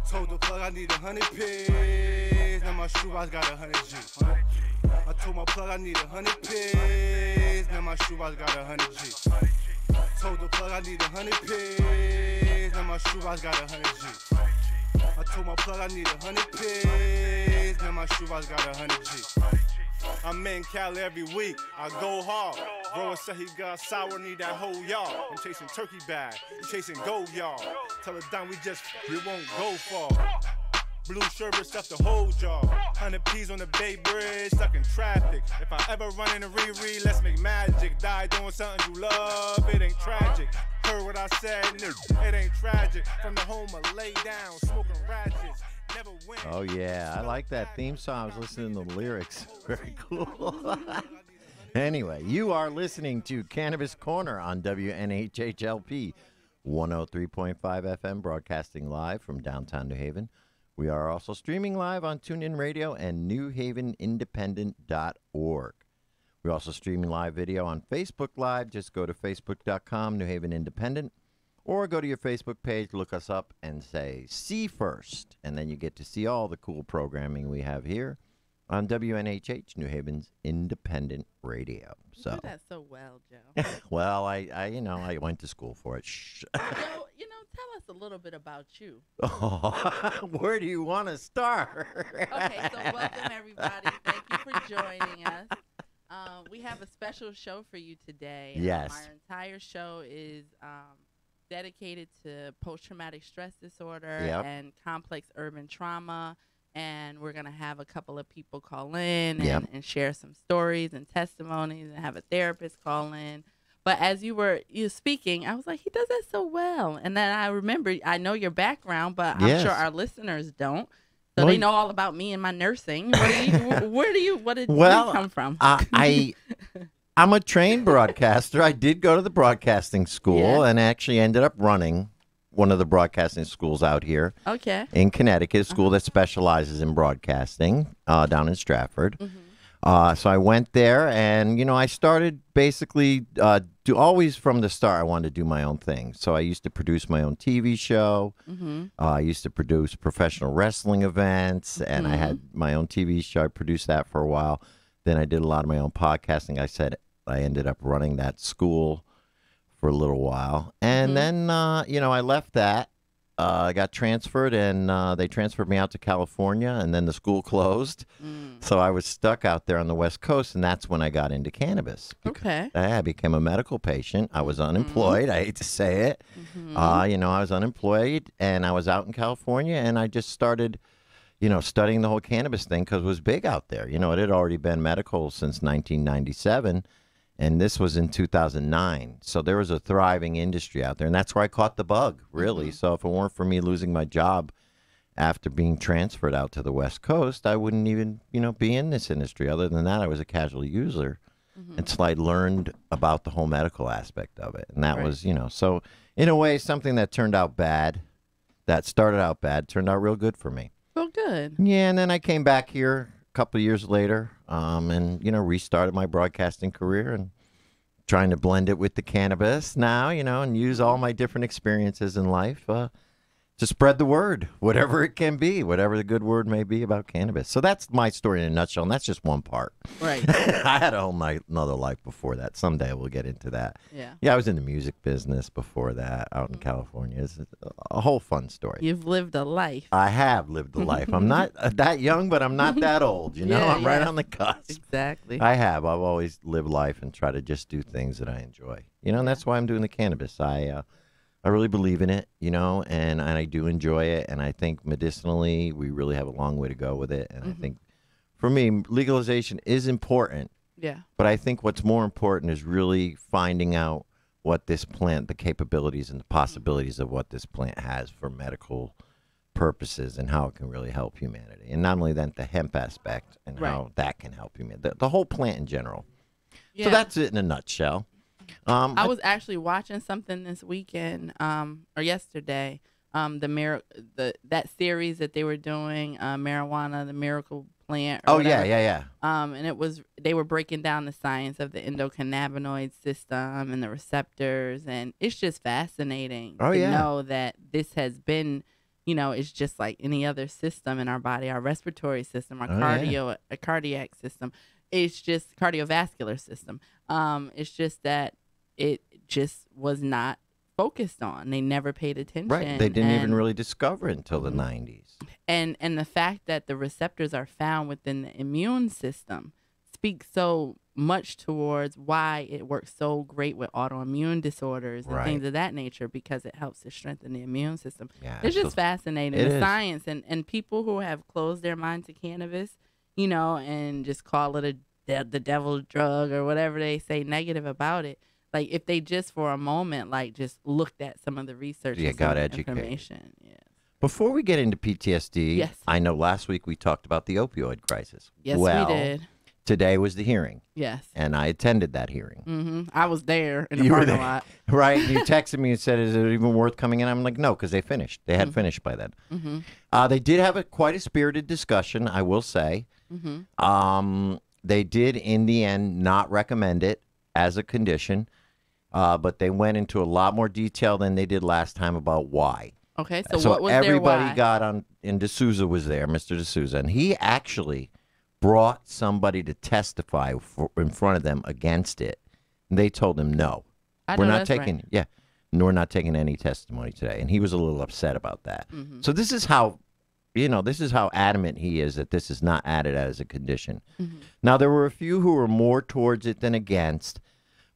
Told the plug I need 100 pigs. Now my shoebox got 100 G. I told my plug I need 100 pigs. Now my shoebox got 100 G. Told the plug I need 100 pigs. Now my shoebox got 100 G. I told my plug I need 100 pigs. Now my shoebox got 100 G. I'm in Cali every week, I go hard. Bro said he got sour, need that whole yard. I'm chasing turkey bag, chasing gold yard. Tell her down, we won't go far. Blue sherbet stuff the whole jar. 100 P's on the Bay Bridge, stuck in traffic. If I ever run into Riri, let's make magic. Die doing something you love, it ain't tragic. Heard what I said, it ain't tragic. From the home I lay down, smoking ratchets. Oh, yeah. I like that theme song. I was listening to the lyrics. Very cool. Anyway, you are listening to Cannabis Corner on WNHHLP 103.5 FM, broadcasting live from downtown New Haven. We are also streaming live on TuneIn Radio and newhavenindependent.org. We're also streaming live video on Facebook Live. Just go to facebook.com, New Haven Independent. Or go to your Facebook page, look us up, and say, see first. And then you get to see all the cool programming we have here on WNHH, New Haven's independent radio. So you do that so well, Joe. Well, I went to school for it. Shh. Joe, tell us a little bit about you. Oh, where do you want to start? Okay, so welcome, everybody. Thank you for joining us. We have a special show for you today. Yes. Our entire show is dedicated to post-traumatic stress disorder and complex urban trauma, and we're going to have a couple of people call in and share some stories and testimonies, and have a therapist call in. But as you were speaking, I was like, he does that so well. And then I remember, I know your background, but I'm sure our listeners don't. So they know all about me and my nursing. What did you come from? I'm a trained broadcaster. I did go to the broadcasting school and actually ended up running one of the broadcasting schools out here in Connecticut, a school that specializes in broadcasting down in Stratford. So I went there, and, I started basically always from the start, I wanted to do my own thing. So I used to produce my own TV show. I used to produce professional wrestling events, and I had my own TV show. I produced that for a while. Then I did a lot of my own podcasting. I ended up running that school for a little while. And then, I left that. I got transferred, and they transferred me out to California, and then the school closed. So I was stuck out there on the West Coast, and that's when I got into cannabis. Okay. I became a medical patient. I was unemployed. I hate to say it. I was unemployed, and I was out in California, and I just started studying the whole cannabis thing because it was big out there. It had already been medical since 1997. And this was in 2009. So there was a thriving industry out there. And that's where I caught the bug, really. So if it weren't for me losing my job after being transferred out to the West Coast, I wouldn't even, be in this industry. Other than that, I was a casual user until I learned about the whole medical aspect of it. And that was, so in a way, something that turned out bad, that started out bad, turned out real good for me. Oh, good. Yeah, and then I came back here couple of years later, and restarted my broadcasting career and trying to blend it with the cannabis now, and use all my different experiences in life to spread the word, whatever it can be, whatever the good word may be about cannabis. So that's my story in a nutshell, and that's just one part. Right. I had a whole another life before that. Someday we'll get into that. Yeah. Yeah, I was in the music business before that out in California. It's a whole fun story. You've lived a life. I have lived a life. I'm not that young, but I'm not that old. I'm right on the cusp. Exactly. I've always lived life and try to just do things that I enjoy. And that's why I'm doing the cannabis. I really believe in it, and I do enjoy it. And I think medicinally, we really have a long way to go with it. And I think, for me, legalization is important. Yeah. But I think what's more important is really finding out what this plant, the capabilities and the possibilities of what this plant has for medical purposes and how it can really help humanity. And not only that, the hemp aspect and how that can help humanity. The whole plant in general. Yeah. So that's it in a nutshell. I was actually watching something this weekend or yesterday, that series that they were doing, Marijuana, the Miracle Plant. Or whatever. Yeah. And they were breaking down the science of the endocannabinoid system and the receptors, and it's just fascinating to know that this has been it's just like any other system in our body, our respiratory system, our cardiac system. It's just cardiovascular system. It's just that it just was not focused on. They never paid attention. Right. They didn't even really discover it until the 90s. And the fact that the receptors are found within the immune system speaks so much towards why it works so great with autoimmune disorders and things of that nature, because it helps to strengthen the immune system. Yeah, it's just fascinating, the science, and people who have closed their mind to cannabis, and just call it the devil's drug or whatever they say negative about it. Like, if they just for a moment, like, just looked at some of the research and got information. Yeah. Before we get into PTSD, I know last week we talked about the opioid crisis. Yes, we did. Today was the hearing. Yes. And I attended that hearing. Mm-hmm. I was there in the parking lot. Right. You texted me and said, is it even worth coming in? I'm like, no, because they finished. They had finished by then. Mm-hmm. They did have quite a spirited discussion, I will say. Mm-hmm. They did, in the end, not recommend it as a condition, but they went into a lot more detail than they did last time about why. Okay, so what was everybody their why? got on, and D'Souza was there, Mr. D'Souza, and he actually brought somebody to testify in front of them against it. And they told him, no, we're not taking, we're not taking any testimony today. And he was a little upset about that. Mm-hmm. So this is how, this is how adamant he is that this is not added as a condition. Mm-hmm. Now, there were a few who were more towards it than against.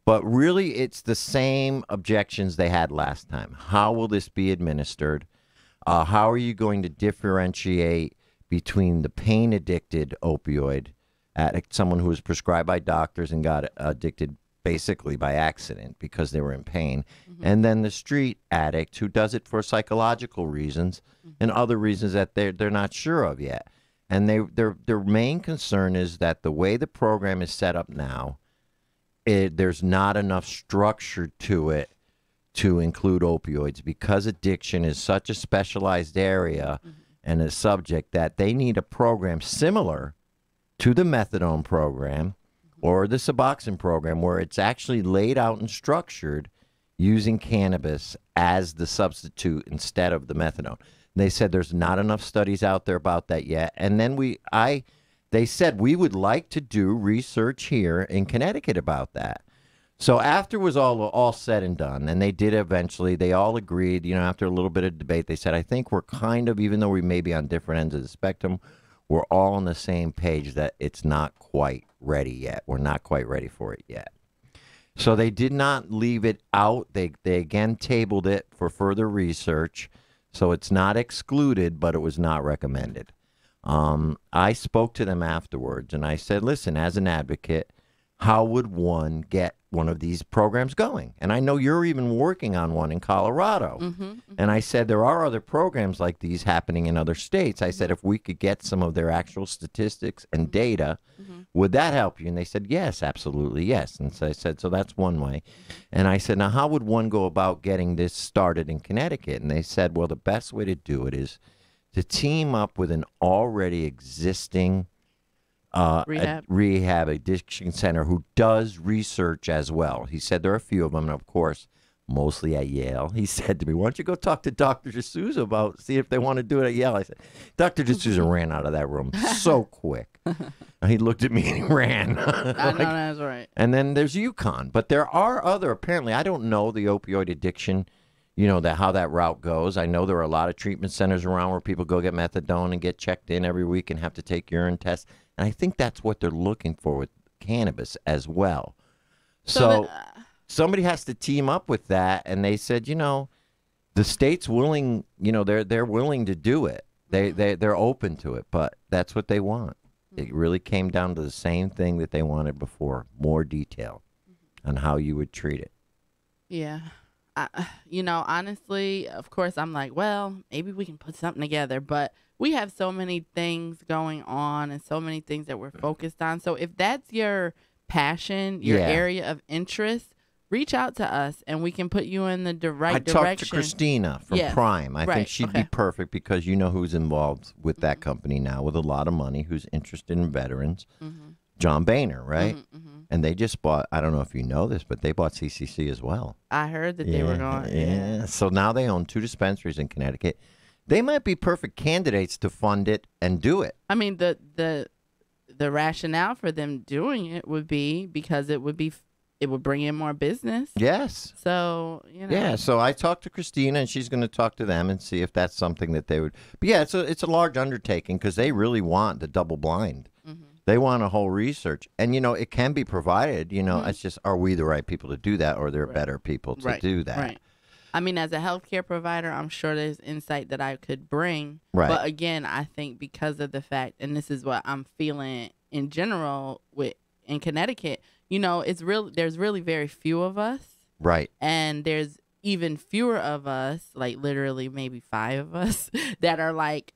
But really, it's the same objections they had last time. How will this be administered? How are you going to differentiate between the pain-addicted opioid addict, someone who was prescribed by doctors and got addicted basically by accident because they were in pain, and then the street addict who does it for psychological reasons and other reasons that they're not sure of yet. And their main concern is that the way the program is set up now, there's not enough structure to it to include opioids, because addiction is such a specialized area and a subject that they need a program similar to the methadone program or the Suboxone program, where it's actually laid out and structured using cannabis as the substitute instead of the methadone. And they said there's not enough studies out there about that yet. And then they said, we would like to do research here in Connecticut about that. So after it was all said and done, and they did eventually, they all agreed, after a little bit of debate, they said, I think we're kind of, even though we may be on different ends of the spectrum, we're all on the same page that it's not quite ready yet. We're not quite ready for it yet. So they did not leave it out. They again tabled it for further research. So it's not excluded, but it was not recommended. I spoke to them afterwards, and I said, listen, as an advocate, how would one get one of these programs going? And I know you're even working on one in Colorado. And I said, there are other programs like these happening in other states. I said, if we could get some of their actual statistics and data, would that help you? And they said, yes, absolutely, yes. And so I said, so that's one way. And I said, now, how would one go about getting this started in Connecticut? And they said, well, the best way to do it is to team up with an already existing rehab addiction center who does research as well. He said there are a few of them, and of course, mostly at Yale. He said to me, why don't you go talk to Dr. D'Souza about, see if they want to do it at Yale. I said, Dr. D'Souza ran out of that room so quick. He looked at me and he ran. I know, that's right. And then there's UConn. But there are other, apparently, I don't know the opioid addiction, how that route goes. I know there are a lot of treatment centers around where people go get methadone and get checked in every week and have to take urine tests. And I think that's what they're looking for with cannabis as well. So somebody has to team up with that. And they said, the state's willing, they're willing to do it. They're open to it, but that's what they want. It really came down to the same thing that they wanted before, more detail on how you would treat it. Yeah. Honestly, of course, I'm like, well, maybe we can put something together, but we have so many things going on and so many things that we're focused on. So if that's your passion, your area of interest, reach out to us and we can put you in the right direction. I talked to Christina from Prime. I think she'd be perfect because you know who's involved with that company now with a lot of money, who's interested in veterans. John Boehner, right? And they just bought, I don't know if you know this, but they bought CCC as well. I heard that they were going. Yeah. So now they own 2 dispensaries in Connecticut. they might be perfect candidates to fund it and do it. I mean, the rationale for them doing it would be because it would bring in more business. Yes. So, Yeah, so I talked to Christina, and she's going to talk to them and see if that's something that they would. But yeah, it's a large undertaking because they really want the double blind. Mm-hmm. They want a whole research. And, it can be provided. It's just, are we the right people to do that, or are there better people to do that? Right. I mean, as a healthcare provider, I'm sure there's insight that I could bring. Right. But again, I think because of the fact, and this is what I'm feeling in general in Connecticut, there's really very few of us. Right. And there's even fewer of us, like literally maybe 5 of us, that are like,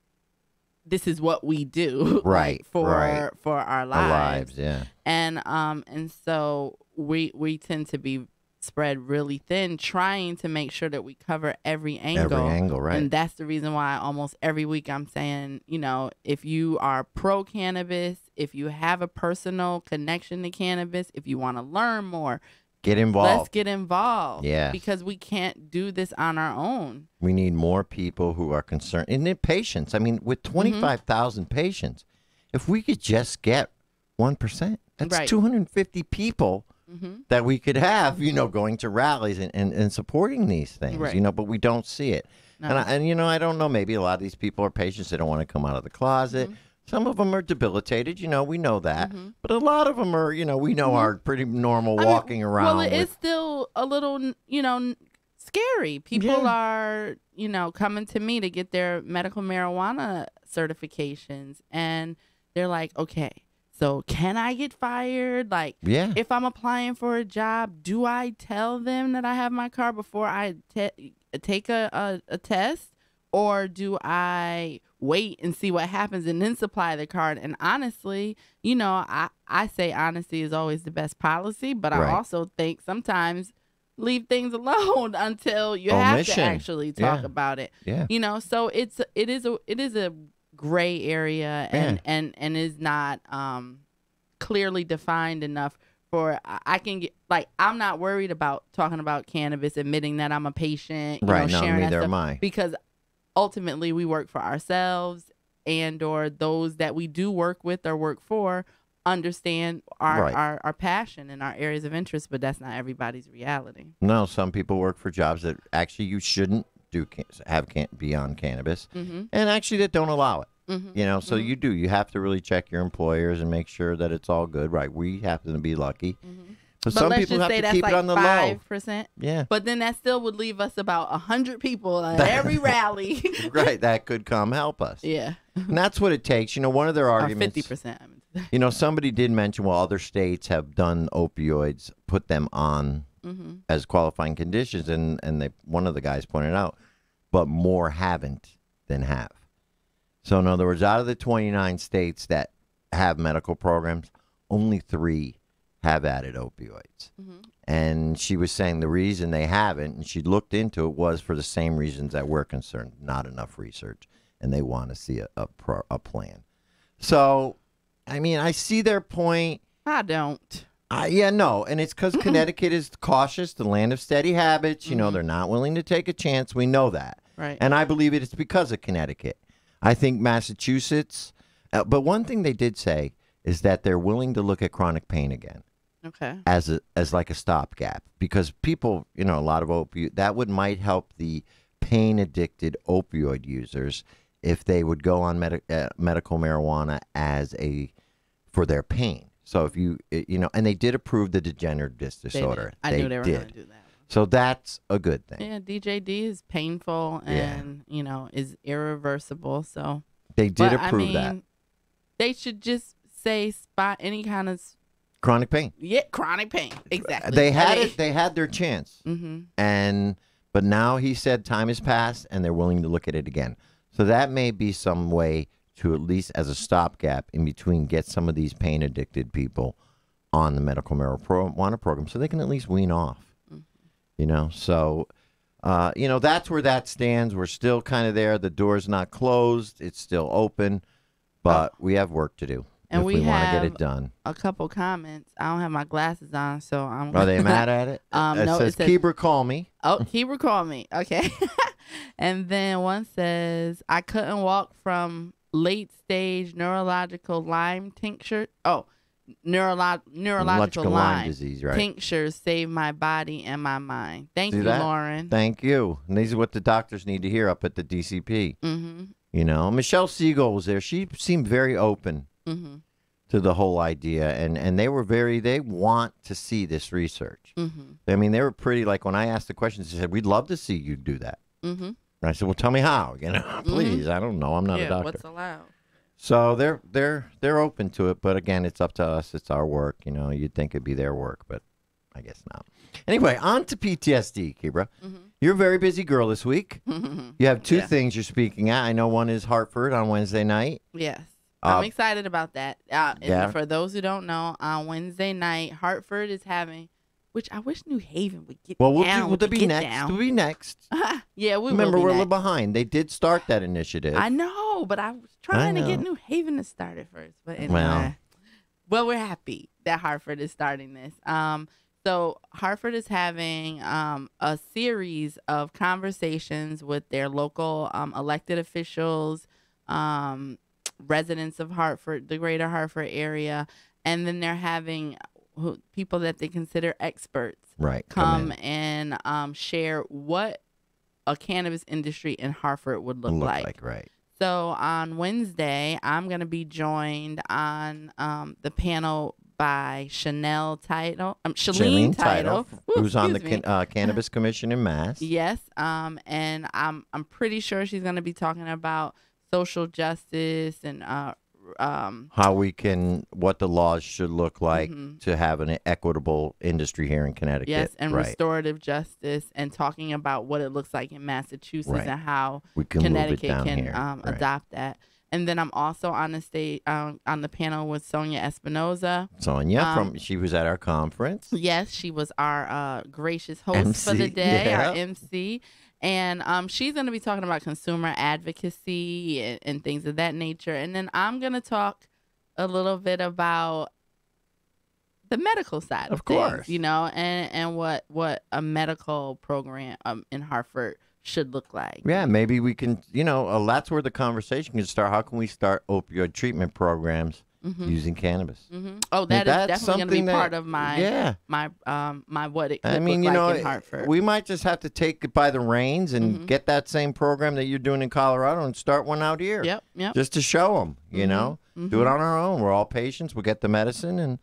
this is what we do. Right. For our lives. Our lives, yeah. And so we tend to be spread really thin, trying to make sure that we cover every angle. Every angle, right. And that's the reason why almost every week I'm saying, if you are pro cannabis, if you have a personal connection to cannabis, if you want to learn more, get involved. Let's get involved. Yeah. Because we can't do this on our own. We need more people who are concerned. And then patients. I mean, with 25,000 patients, if we could just get 1%, that's 250 people that we could have, going to rallies and supporting these things, but we don't see it. No. And I don't know, maybe a lot of these people are patients. They don't want to come out of the closet. Some of them are debilitated, we know that. But a lot of them are, we know are pretty normal walking around. Well, it's still a little, scary. People are, coming to me to get their medical marijuana certifications. And they're like, okay, so can I get fired? Like, if I'm applying for a job, do I tell them that I have my card before I take a test? Or do I wait and see what happens and then supply the card? And honestly, I say honesty is always the best policy, but I also think sometimes leave things alone until you have to actually talk about it. Yeah. So it is a gray area and is not clearly defined enough for I can get, like, I'm not worried about talking about cannabis, admitting that I'm a patient, sharing that neither stuff, am I. because ultimately we work for ourselves, and or those that we do work with or work for understand our passion and our areas of interest, but that's not everybody's reality. No, some people work for jobs that actually you shouldn't be on cannabis, and actually that don't allow it. So you have to really check your employers and make sure that it's all good. Right. We happen to be lucky. But some people have to keep it on the 5%. low. Yeah. But then that still would leave us about 100 people at every rally. Right. That could come help us. Yeah. And that's what it takes. One of their arguments. 50%. Somebody did mention, well, other states have done opioids, put them on as qualifying conditions. And one of the guys pointed out, but more haven't than have. So in other words, out of the 29 states that have medical programs, only 3 have added opioids. And she was saying the reason they haven't, and she looked into it, was for the same reasons that we're concerned, not enough research, and they want to see a plan. So, I mean, I see their point. I don't. No, and it's because Connecticut is cautious, the land of steady habits. They're not willing to take a chance. We know that. Right. And I believe it's because of Connecticut. I think Massachusetts, but one thing they did say is that they're willing to look at chronic pain again. Okay. As like a stopgap, because people, a lot of might help the pain addicted opioid users if they would go on medical marijuana for their pain. So if and they did approve the degenerative disc disorder. I knew they were going to do that. So that's a good thing. Yeah, DJD is painful and is irreversible. So they did approve that. They should just say spot any kind of chronic pain. Yeah, chronic pain. Exactly. They had it. They had their chance. But now he said time has passed, and they're willing to look at it again. So that may be some way to, at least as a stopgap in between, get some of these pain addicted people on the medical marijuana program, so they can at least wean off. So that's where that stands. We're still kind of there. The door's not closed. It's still open, but we have work to do. And if we want to get it done. A couple comments. I don't have my glasses on, so I'm. Are they mad at it? No, it says Kebra, call me. Oh, Kebra, call me. Okay. And then one says, I couldn't walk from late stage neurological Lyme tincture. Oh, neurological Lyme disease, right? Tinctures saved my body and my mind. Thank you, Lauren. Thank you. And these are what the doctors need to hear up at the DCP. Mm-hmm. You know, Michelle Siegel was there. She seemed very open to the whole idea, and they want to see this research. I mean, they were pretty, like, when I asked the questions, they said, we'd love to see you do that. And I said, well, tell me how, you know, please. I don't know. I'm not a doctor. What's allowed? So they're open to it, but again, it's up to us. It's our work. You know, you'd think it'd be their work, but I guess not. Anyway, on to PTSD, Kebra. You're a very busy girl this week. You have two things you're speaking at. I know one is Hartford on Wednesday night. Yes. I'm excited about that. And for those who don't know, on Wednesday night, Hartford is having, which I wish New Haven would get down. Well, we'll be next. We'll be next. Yeah, we Remember, will be we're a next. little behind. They did start that initiative. I know, but I was trying to get New Haven to start it first. But anyway, well, we're happy that Hartford is starting this. So Hartford is having a series of conversations with their local elected officials, residents of Hartford, the greater Hartford area, and then they're having people that they consider experts come and share what a cannabis industry in Hartford would look like. Right. So on Wednesday, I'm going to be joined on the panel by Shalene Title, who's on the Cannabis Commission in Mass. Yes, and I'm pretty sure she's going to be talking about social justice and what the laws should look like to have an equitable industry here in Connecticut. Yes, and restorative justice, and talking about what it looks like in Massachusetts and how Connecticut can adopt that. And then I'm also on the stage on the panel with Sonia Espinoza. She was at our conference. Yes, she was our gracious host for the day, our MC. And she's going to be talking about consumer advocacy and things of that nature. And then I'm going to talk a little bit about the medical side of things, you know, and what a medical program in Hartford should look like. Yeah, maybe we can, you know, that's where the conversation can start. How can we start opioid treatment programs using cannabis? Oh, that's definitely going to be part of my my what it could look like in Hartford. We might just have to take it by the reins and get that same program that you're doing in Colorado and start one out here. Yep. Just to show them, you know, do it on our own. We're all patients. We'll get the medicine and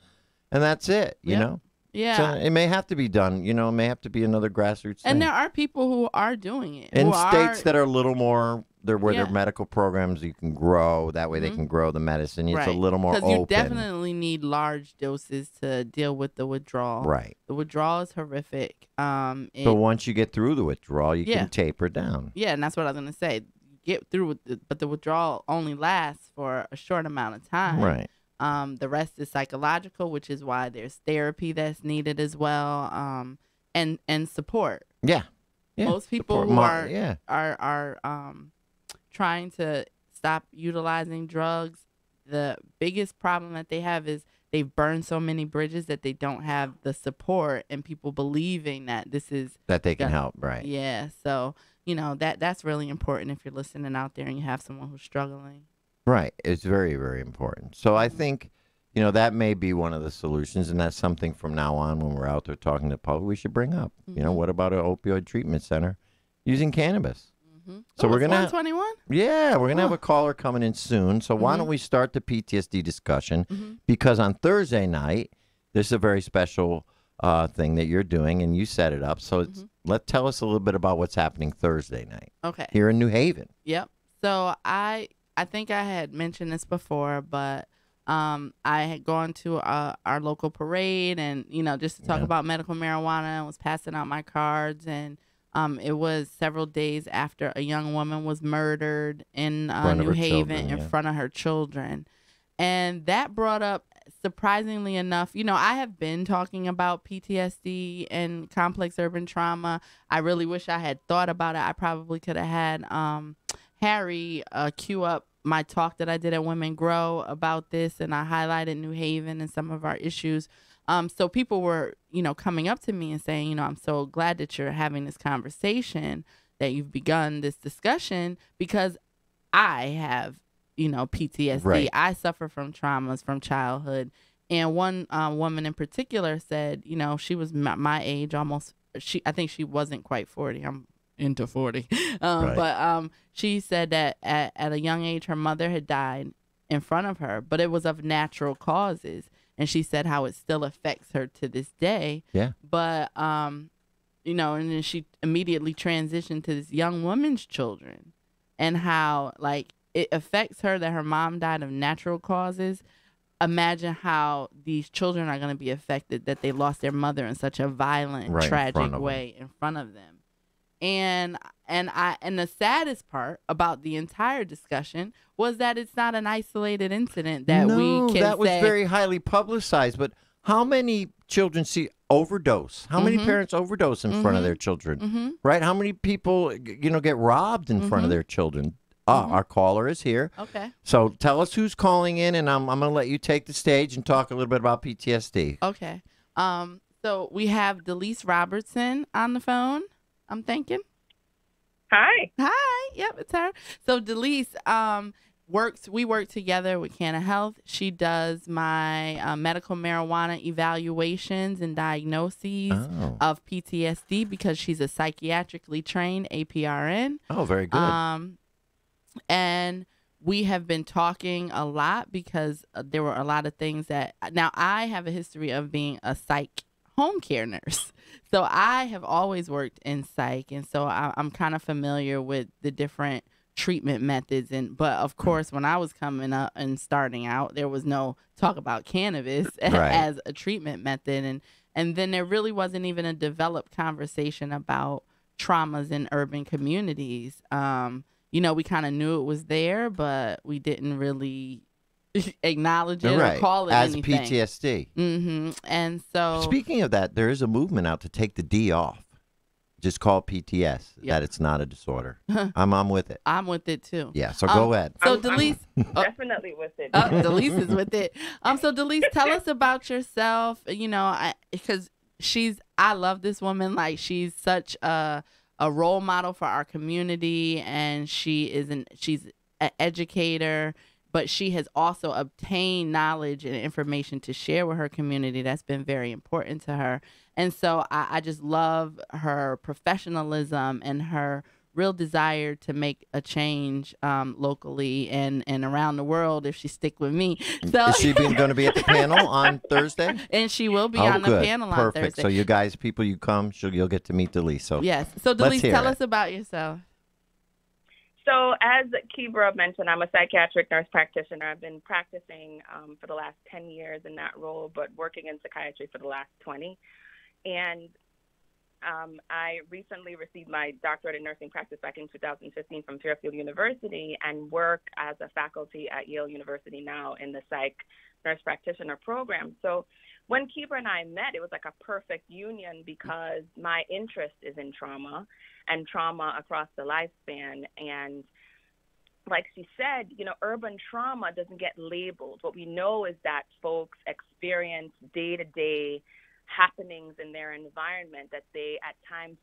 that's it, you know. Yeah. So it may have to be done, you know, it may have to be another grassroots thing. And there are people who are doing it. In states that are a little more, their medical programs you can grow. That way they can grow the medicine. It's a little more open. Because you definitely need large doses to deal with the withdrawal. Right. The withdrawal is horrific. But once you get through the withdrawal, you can taper down. Yeah, and that's what I was going to say. Get through with it, but the withdrawal only lasts for a short amount of time. Right. The rest is psychological, which is why there's therapy that's needed as well, and support. Yeah. Most people who are trying to stop utilizing drugs, the biggest problem that they have is they've burned so many bridges that they don't have the support and people believing that that they can help. Right. Yeah. So, you know, that's really important if you're listening out there and you have someone who's struggling. Right. It's very, very important. So I think, you know, that may be one of the solutions, and that's something from now on when we're out there talking to the public we should bring up. You know, what about an opioid treatment center using cannabis? So we're going to 121? Yeah, we're going to have a caller coming in soon. So why don't we start the PTSD discussion? Because on Thursday night, this is a very special thing that you're doing, and you set it up. So tell us a little bit about what's happening Thursday night. Okay. Here in New Haven. Yep. So I think I had mentioned this before, but I had gone to our local parade and, you know, just to talk about medical marijuana, and was passing out my cards. And it was several days after a young woman was murdered in New Haven in front of her children. And that brought up, surprisingly enough, you know, I have been talking about PTSD and complex urban trauma. I really wish I had thought about it. I probably could have had Harry queue up my talk that I did at Women Grow about this, and I highlighted New Haven and some of our issues. So people were, you know, coming up to me and saying, you know, I'm so glad that you're having this conversation, that you've begun this discussion, because I have, PTSD. Right. I suffer from traumas from childhood. And one woman in particular said, she was my age, almost. I think she wasn't quite 40. I'm into 40. Right. But she said that at a young age, her mother had died in front of her, but it was of natural causes. And she said how it still affects her to this day. Yeah. But, and then she immediately transitioned to this young woman's children, and how, like, it affects her that her mom died of natural causes. Imagine how these children are going to be affected that they lost their mother in such a violent, tragic way in front of them. And the saddest part about the entire discussion was that it's not an isolated incident that we can that was very highly publicized. But how many children overdose? How many parents overdose in front of their children? Right? How many people, get robbed in front of their children? Our caller is here. Okay. So tell us who's calling in, and I'm going to let you take the stage and talk a little bit about PTSD. Okay. So we have Delise Robertson on the phone, I'm thinking. Hi. Hi. Yep, it's her. So Delise we work together with Canna Health. She does my medical marijuana evaluations and diagnoses of PTSD because she's a psychiatrically trained APRN. Oh, very good. And we have been talking a lot because there were a lot of things that... Now, I have a history of being a psych home care nurse. So I have always worked in psych. And so I'm kind of familiar with the different treatment methods. But, of course, when I was coming up and starting out, there was no talk about cannabis as a treatment method. And then there really wasn't even a developed conversation about traumas in urban communities. We kind of knew it was there, but we didn't really acknowledge it or call it as anything. PTSD. And so, speaking of that, there is a movement out to take the D off. Just call it PTS. That it's not a disorder. I'm with it. I'm with it too. Yeah. So go ahead. So Delise, definitely with it. Delise is with it. So Delise, tell us about yourself. Because I love this woman. Like, she's such a role model for our community, and she's an educator, but she has also obtained knowledge and information to share with her community that's been very important to her. And so I just love her professionalism and her real desire to make a change locally and around the world if she stick with me. So is she going to be at the panel on Thursday? And she will be on the panel on Thursday. Perfect. So you guys, people, you come, you'll get to meet Delise. So yes. So Delise, tell us about yourself. So as Kebra mentioned, I'm a psychiatric nurse practitioner. I've been practicing for the last 10 years in that role, but working in psychiatry for the last 20. And I recently received my doctorate in nursing practice back in 2015 from Fairfield University, and work as a faculty at Yale University now in the psych nurse practitioner program. So when Kebra and I met, it was like a perfect union because my interest is in trauma and trauma across the lifespan. And like she said, urban trauma doesn't get labeled. What we know is that folks experience day-to-day happenings in their environment that they at times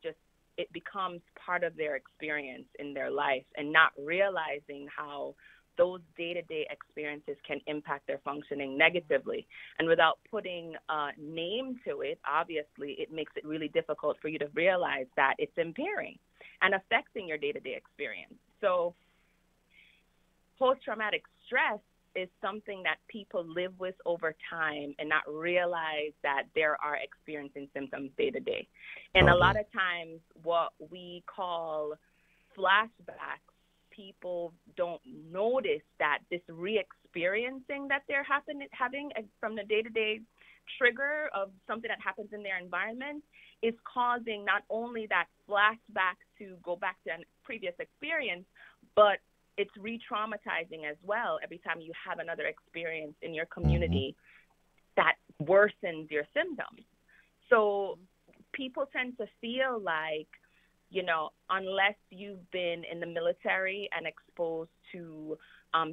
it becomes part of their experience in their life, and not realizing how those day-to-day experiences can impact their functioning negatively. And without putting a name to it, obviously, it makes it really difficult for you to realize that it's impairing and affecting your day-to-day experience. So post-traumatic stress is something that people live with over time and not realize that there are experiencing symptoms day to day. And a lot of times what we call flashbacks, people don't notice that this re-experiencing that they're having from the day-to-day trigger of something that happens in their environment is causing not only that flashback to go back to a previous experience, but it's re-traumatizing as well every time you have another experience in your community that worsens your symptoms. So people tend to feel like, unless you've been in the military and exposed to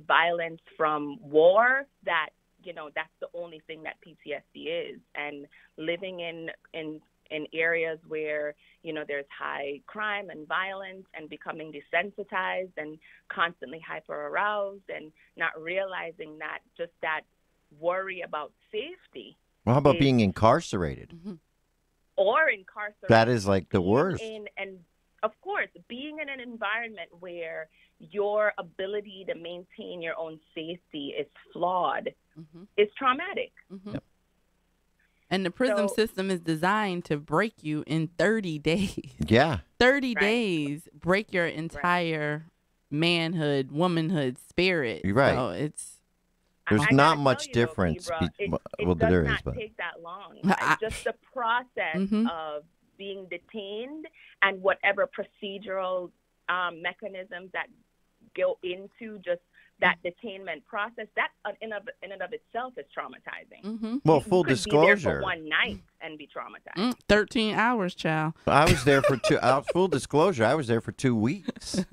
violence from war, that, that's the only thing that PTSD is. And living in in areas where, there's high crime and violence, and becoming desensitized and constantly hyper aroused, and not realizing that just that worry about safety. Well, how about being incarcerated? Or incarcerated. That is like the worst. And of course, being in an environment where your ability to maintain your own safety is flawed is traumatic. Yep. And the prison system is designed to break you in 30 days. Yeah. 30 days, break your entire manhood, womanhood spirit. You're right. So there's not much difference. It does not take that long. Just the process of being detained and whatever procedural mechanisms that go into just that detainment process, that in and of itself is traumatizing. Well, full disclosure. You could be there for one night and be traumatized. 13 hours, child. I was there for full disclosure, I was there for 2 weeks.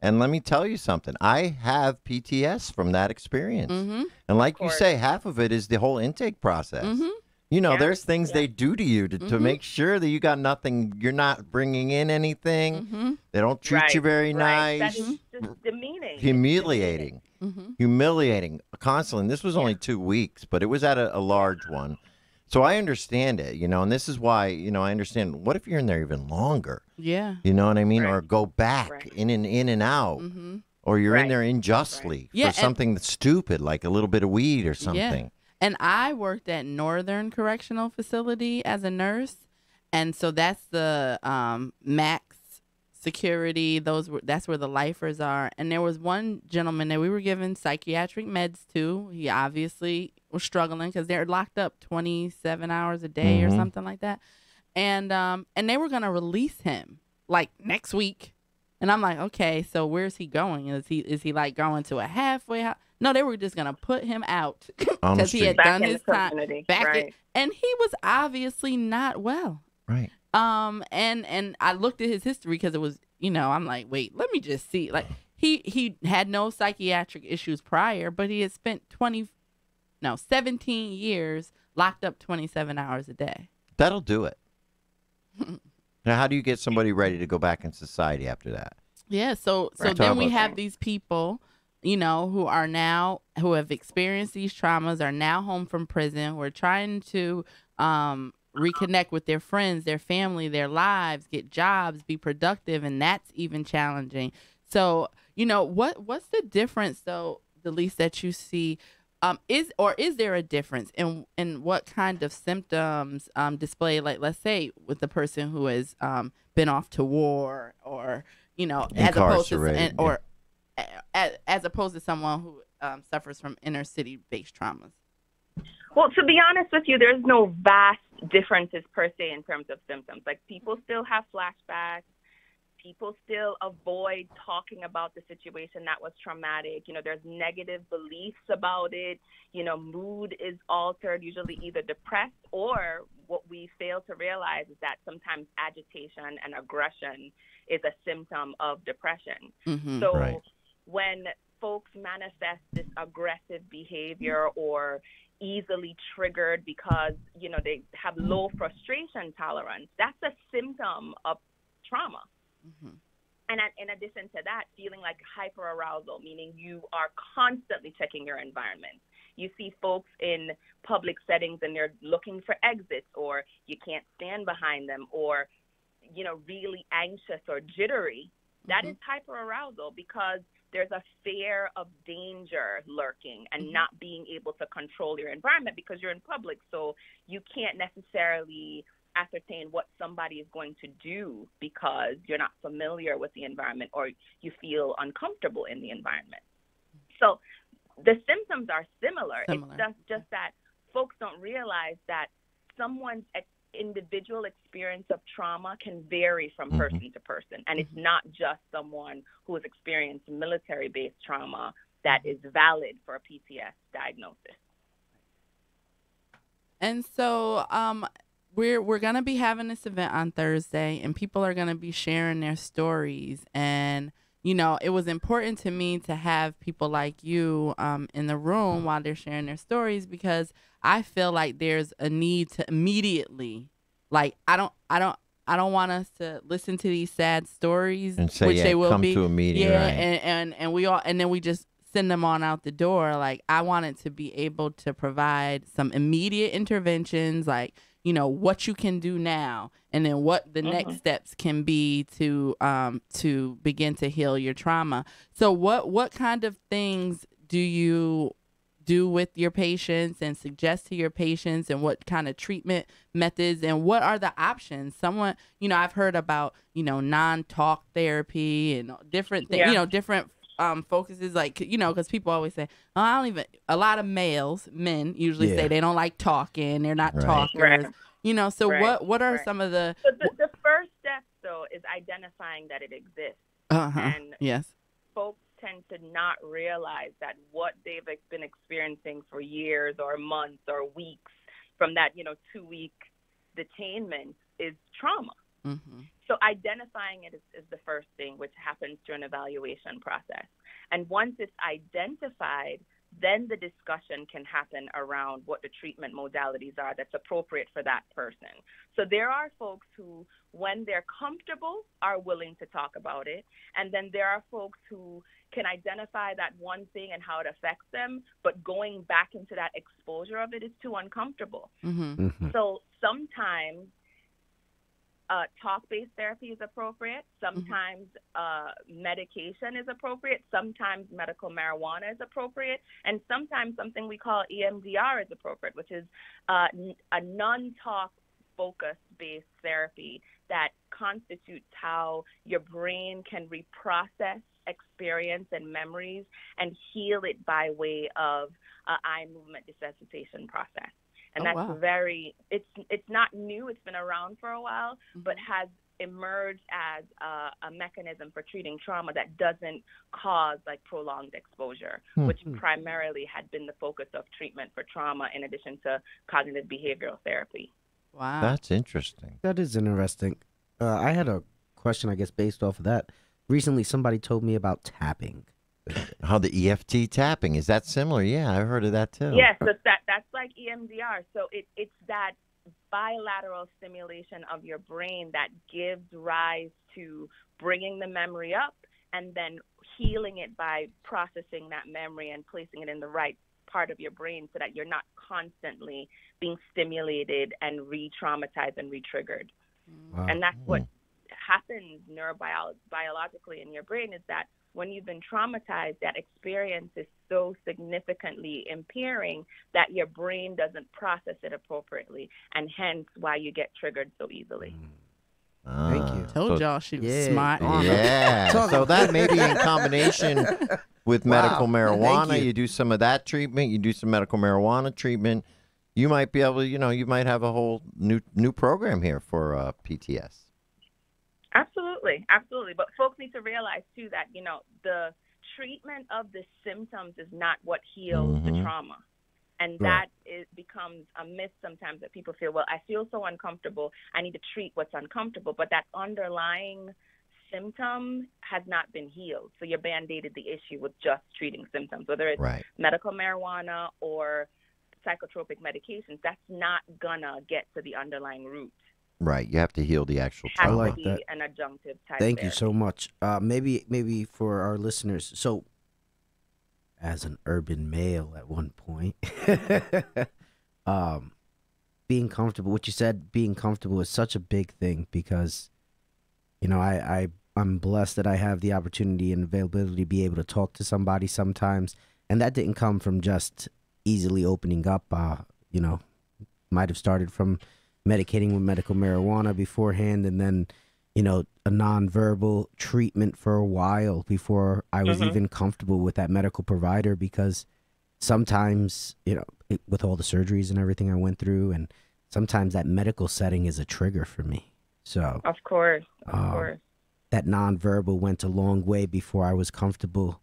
And let me tell you something. I have PTS from that experience. And like you say, half of it is the whole intake process. There's things they do to you to make sure that you got nothing, you're not bringing in anything. They don't treat you very nice. That is just demeaning. Humiliating. Humiliating constantly. And this was only 2 weeks, but it was at a large one. So I understand it, and this is why, I understand. What if you're in there even longer? Yeah. You know what I mean? Or go back in and out. Or you're in there unjustly for something that's stupid, like a little bit of weed or something. Yeah. And I worked at Northern Correctional Facility as a nurse. And so that's the max security. That's where the lifers are. And there was one gentleman that we were giving psychiatric meds to. He obviously was struggling because they're locked up 27 hours a day or something like that. And they were going to release him like next week. And I'm like, okay, so where's he going? Is he like going to a halfway house? No, they were just going to put him out because he had done his time back. And he was obviously not well. Right. And I looked at his history because it was, I'm like, wait, let me just see. Like he had no psychiatric issues prior, but he had spent 17 years locked up 27 hours a day. That'll do it. Now, how do you get somebody ready to go back in society after that? Yeah. So then we have these people, who have experienced these traumas, are now home from prison. We're trying to, reconnect with their friends, their family, their lives, get jobs, be productive, and that's even challenging. So, what's the difference though, the least that you see, is there a difference in what kind of symptoms display, like let's say with the person who has been off to war, or as opposed to someone who suffers from inner city based traumas? Well, to be honest with you, there's no vast differences per se in terms of symptoms. Like, people still have flashbacks. People still avoid talking about the situation that was traumatic. There's negative beliefs about it. Mood is altered, usually either depressed, or what we fail to realize is that sometimes agitation and aggression is a symptom of depression. So when folks manifest this aggressive behavior or easily triggered because, they have low frustration tolerance, that's a symptom of trauma. And in addition to that, feeling like hyperarousal, meaning you are constantly checking your environment. You see folks in public settings and they're looking for exits, or you can't stand behind them, or, really anxious or jittery. That is hyperarousal because there's a fear of danger lurking and not being able to control your environment because you're in public. So you can't necessarily ascertain what somebody is going to do because you're not familiar with the environment, or you feel uncomfortable in the environment. So the symptoms are similar. It's just that folks don't realize that someone's individual experience of trauma can vary from person to person. And it's not just someone who has experienced military-based trauma that is valid for a PTS diagnosis. And so we're going to be having this event on Thursday, and people are going to be sharing their stories. And, it was important to me to have people like you in the room while they're sharing their stories, because I feel like there's a need to immediately Like, I don't want us to listen to these sad stories, and say, which they will come be. to a meeting, yeah, right. and we all, and then we just send them on out the door. Like, I wanted to be able to provide some immediate interventions, like, you know, what you can do now, and then what the next steps can be to begin to heal your trauma. So what kind of things do you do with your patients and suggest to your patients, and what kind of treatment methods, and what are the options? Someone, you know, I've heard about, you know, non-talk therapy and different things, you know, different focuses, like, you know, because people always say, oh, I don't even, a lot of men usually say they don't like talking, they're not talkers, you know, so what are some of the... So the first step, though, is identifying that it exists. And folks tend to not realize that what they've been experiencing for years or months or weeks from that, you know, 2-week detainment is trauma. So identifying it is the first thing, which happens through an evaluation process. And once it's identified, then the discussion can happen around what the treatment modalities are that's appropriate for that person. So there are folks who, when they're comfortable, are willing to talk about it. And then there are folks who can identify that one thing and how it affects them, but going back into that exposure of it is too uncomfortable. So sometimes talk-based therapy is appropriate. Sometimes medication is appropriate. Sometimes medical marijuana is appropriate. And sometimes something we call EMDR is appropriate, which is a non-talk focus-based therapy that constitutes how your brain can reprocess experience and memories and heal it by way of eye movement desensitization process. And that's very, it's not new. It's been around for a while, but has emerged as a mechanism for treating trauma that doesn't cause like prolonged exposure, which primarily had been the focus of treatment for trauma in addition to cognitive behavioral therapy. Wow. That's interesting. That is interesting. I had a question, I guess, based off of that. Recently, somebody told me about tapping. How the EFT tapping, is that similar? Yeah, I heard of that too. Yes, that's like EMDR. So it's that bilateral stimulation of your brain that gives rise to bringing the memory up and then healing it by processing that memory and placing it in the right part of your brain so that you're not constantly being stimulated and re-traumatized and re-triggered. And that's what happens neurobiologically in your brain, is that when you've been traumatized, that experience is so significantly impairing that your brain doesn't process it appropriately, and hence why you get triggered so easily. Thank you. Told y'all she was smart. Yeah. So that may be in combination with medical marijuana. You do some of that treatment. You do some medical marijuana treatment. You might be able to, you know, you might have a whole new program here for PTS. Absolutely. But folks need to realize, too, that, you know, the treatment of the symptoms is not what heals the trauma. And that becomes a myth sometimes, that people feel, well, I feel so uncomfortable, I need to treat what's uncomfortable. But that underlying symptom has not been healed. So you Band-Aided the issue with just treating symptoms, whether it's medical marijuana or psychotropic medications. That's not gonna get to the underlying root. Right, you have to heal the actual trauma. I like that. An adjunctive type. Thank you so much. Maybe for our listeners. So, as an urban male at one point, being comfortable. What you said, being comfortable is such a big thing because, you know, I'm blessed that I have the opportunity and availability to be able to talk to somebody sometimes, and that didn't come from just easily opening up. You know, might have started from medicating with medical marijuana beforehand, and then, you know, a nonverbal treatment for a while before I was even comfortable with that medical provider, because sometimes, you know, with all the surgeries and everything I went through, and sometimes that medical setting is a trigger for me. So of course. That nonverbal went a long way before I was comfortable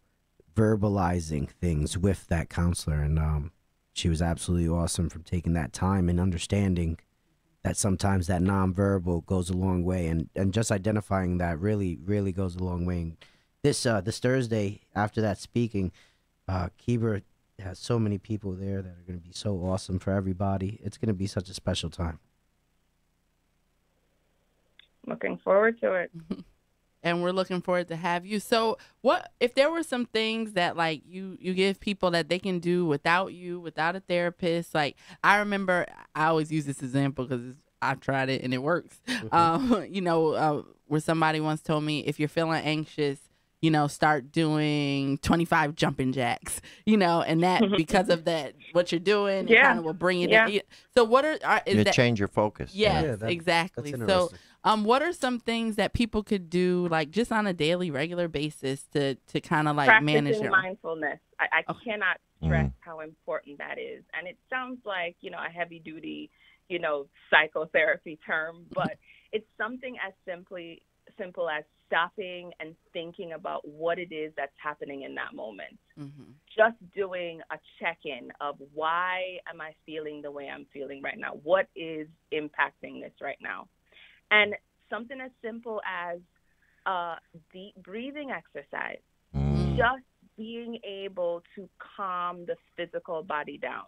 verbalizing things with that counselor, and she was absolutely awesome for taking that time and understanding that sometimes that nonverbal goes a long way, and just identifying that really goes a long way. And this Thursday, after that speaking, Kebra has so many people there that are going to be so awesome for everybody. It's going to be such a special time. Looking forward to it. And we're looking forward to have you. So what if there were some things that like you give people that they can do without you, without a therapist? Like I remember, I always use this example because I've tried it and it works. Where somebody once told me, if you're feeling anxious, start doing 25 jumping jacks, and that because of that, what you're doing, it kind of will bring it in. So what is that? Change your focus. Yes, exactly. So what are some things that people could do, like just on a daily, regular basis to kind of like manage their mindfulness? I cannot stress how important that is. And it sounds like, a heavy duty, psychotherapy term, but it's something as simple as stopping and thinking about what it is that's happening in that moment. Just doing a check-in of why am I feeling the way I'm feeling right now? What is impacting this right now? And something as simple as deep breathing exercise, just being able to calm the physical body down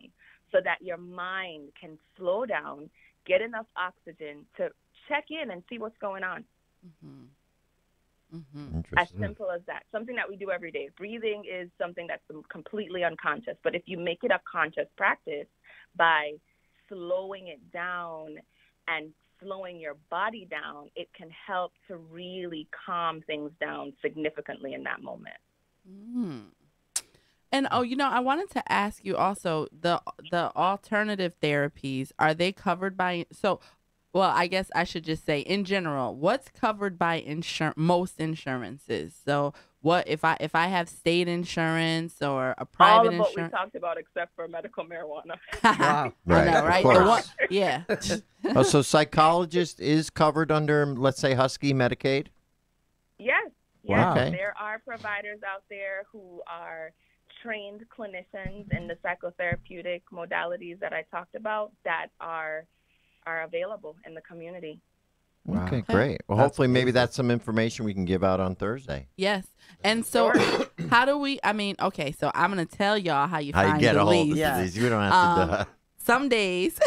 so that your mind can slow down, get enough oxygen to check in and see what's going on. As simple as that. Something that we do every day. Breathing is something that's completely unconscious. But if you make it a conscious practice by slowing it down and slowing your body down, it can help to really calm things down significantly in that moment. And I wanted to ask you also, the alternative therapies, are they covered by well, I guess I should just say in general, what's covered by most insurances? So what if I have state insurance or a private insurance? All of what we talked about except for medical marijuana. Wow. Right. I know, right? Yeah. So psychologist is covered under, let's say, Husky Medicaid? Yes. Wow. Okay. There are providers out there who are trained clinicians in the psychotherapeutic modalities that I talked about that are available in the community. Wow. Okay, great. Well, hopefully maybe that's some information we can give out on Thursday. Yes. And so how do we, so I'm going to tell y'all how you find get the a hold lease. of these. We don't have to Some days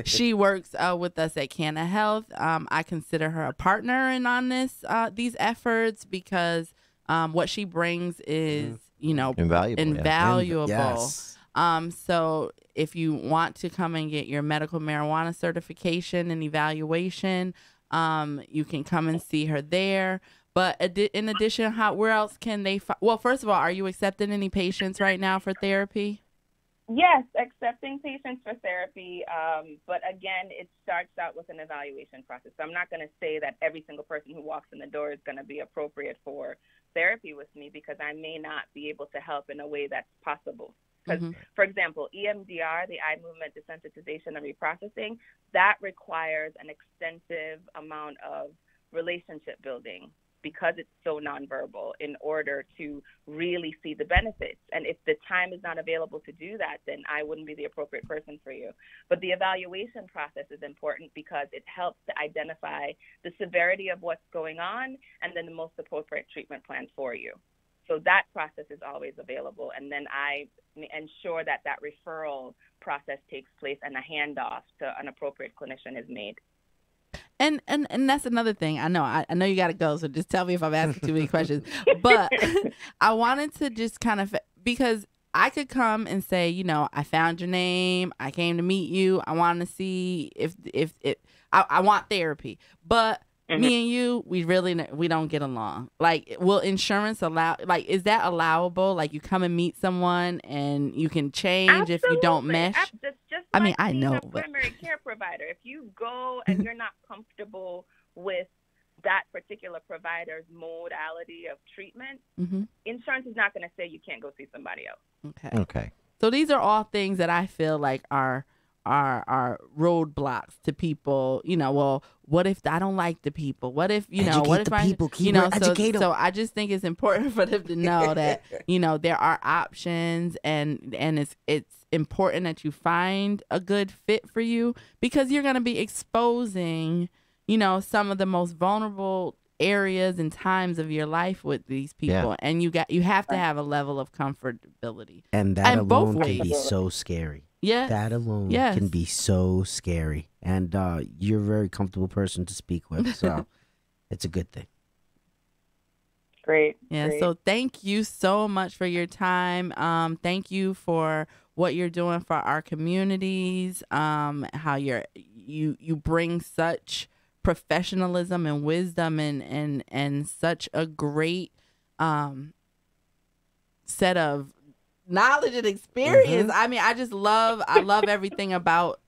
she works with us at Canna Health. I consider her a partner on these efforts because what she brings is, invaluable. Yes. So if you want to come and get your medical marijuana certification and evaluation, you can come and see her there. But in addition, where else can they well, first of all, are you accepting any patients right now for therapy? Yes, accepting patients for therapy. But again, it starts out with an evaluation process. So I'm not going to say that every single person who walks in the door is going to be appropriate for therapy with me because I may not be able to help in a way that's possible. Because, for example, EMDR, the eye movement desensitization and reprocessing, that requires an extensive amount of relationship building because it's so nonverbal in order to really see the benefits. And if the time is not available to do that, then I wouldn't be the appropriate person for you. But the evaluation process is important because it helps to identify the severity of what's going on and then the most appropriate treatment plan for you. So that process is always available. And then I ensure that referral process takes place and a handoff to an appropriate clinician is made. And that's another thing. I know you got to go, so just tell me if I'm asking too many questions. But I wanted to just kind of, because I could come and say, I found your name, I came to meet you, I want to see if I want therapy. But me and you, we don't get along. Like, will insurance allow? Like, is that allowable? Like, you come and meet someone and you can change Absolutely. If you don't mesh. Just I mean, like I know, a primary care provider. If you go and you're not comfortable with that particular provider's modality of treatment, insurance is not going to say you can't go see somebody else. Okay. So these are all things that I feel like are roadblocks to people. Well, what if I don't like the people? What if what if educate them. So I just think it's important for them to know that there are options and it's important that you find a good fit for you because you're going to be exposing some of the most vulnerable areas and times of your life with these people, and you have to have a level of comfortability. And that alone can be so scary. Yeah, that alone can be so scary. And you're a very comfortable person to speak with, so it's a good thing. Great. Yeah. Great. So thank you so much for your time. Thank you for what you're doing for our communities. How you bring such professionalism and wisdom and such a great set of knowledge and experience. I mean, I love everything about